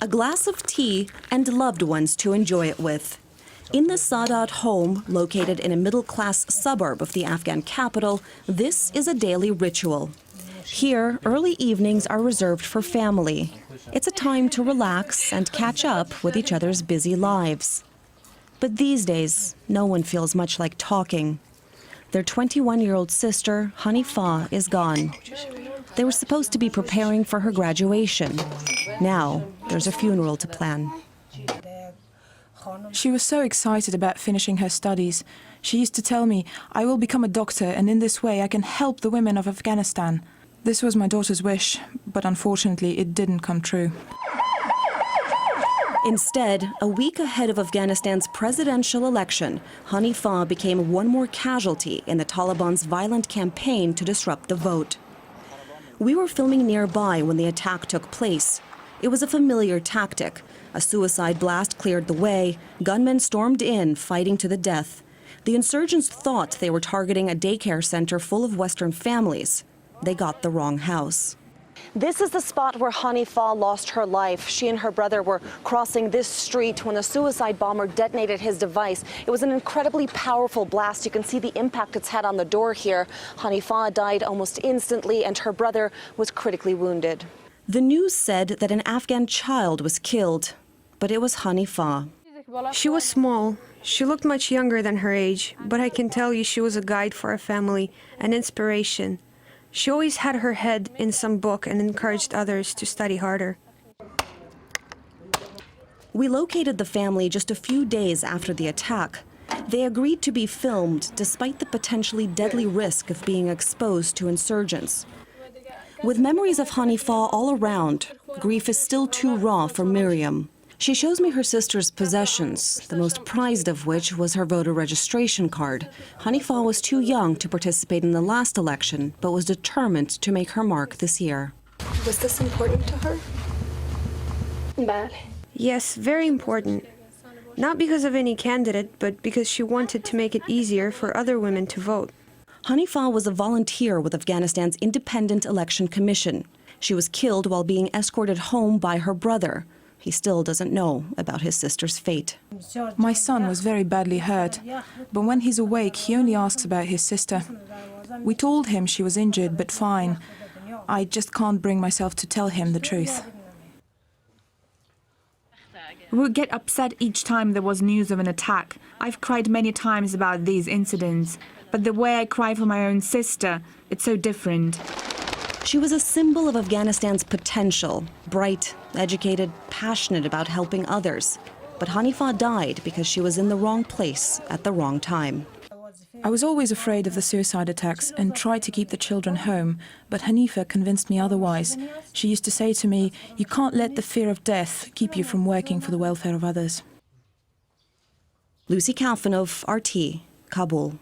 A glass of tea and loved ones to enjoy it with. In the Saadat home, located in a middle-class suburb of the Afghan capital, this is a daily ritual. Here, early evenings are reserved for family. It's a time to relax and catch up with each other's busy lives. But these days, no one feels much like talking. Their 21-year-old sister, Hanifa, is gone. They were supposed to be preparing for her graduation. Now, there's a funeral to plan. She was so excited about finishing her studies. She used to tell me, "I will become a doctor, and in this way I can help the women of Afghanistan." This was my daughter's wish, but unfortunately it didn't come true. Instead, a week ahead of Afghanistan's presidential election, Hanifa became one more casualty in the Taliban's violent campaign to disrupt the vote. We were filming nearby when the attack took place. It was a familiar tactic. A suicide blast cleared the way. Gunmen stormed in, fighting to the death. The insurgents thought they were targeting a daycare center full of Western families. They got the wrong house. This is the spot where Hanifa lost her life. She and her brother were crossing this street when a suicide bomber detonated his device. It was an incredibly powerful blast. You can see the impact it's had on the door here. Hanifa died almost instantly, and her brother was critically wounded. The news said that an Afghan child was killed, but it was Hanifa. She was small. She looked much younger than her age, but I can tell you she was a guide for our family, an inspiration. She always had her head in some book and encouraged others to study harder. We located the family just a few days after the attack. They agreed to be filmed despite the potentially deadly risk of being exposed to insurgents. With memories of Hanifa all around, grief is still too raw for Miriam. She shows me her sister's possessions, the most prized of which was her voter registration card. Hanifa was too young to participate in the last election, but was determined to make her mark this year. Was this important to her? Bad. Yes, very important. Not because of any candidate, but because she wanted to make it easier for other women to vote. Hanifa was a volunteer with Afghanistan's Independent Election Commission. She was killed while being escorted home by her brother. He still doesn't know about his sister's fate. My son was very badly hurt, but when he's awake, he only asks about his sister. We told him she was injured, but fine. I just can't bring myself to tell him the truth. We would get upset each time there was news of an attack. I've cried many times about these incidents, but the way I cry for my own sister, it's so different. She was a symbol of Afghanistan's potential, bright, educated, passionate about helping others. But Hanifa died because she was in the wrong place at the wrong time. I was always afraid of the suicide attacks and tried to keep the children home, but Hanifa convinced me otherwise. She used to say to me, "You can't let the fear of death keep you from working for the welfare of others." Kafanov, RT, Kabul.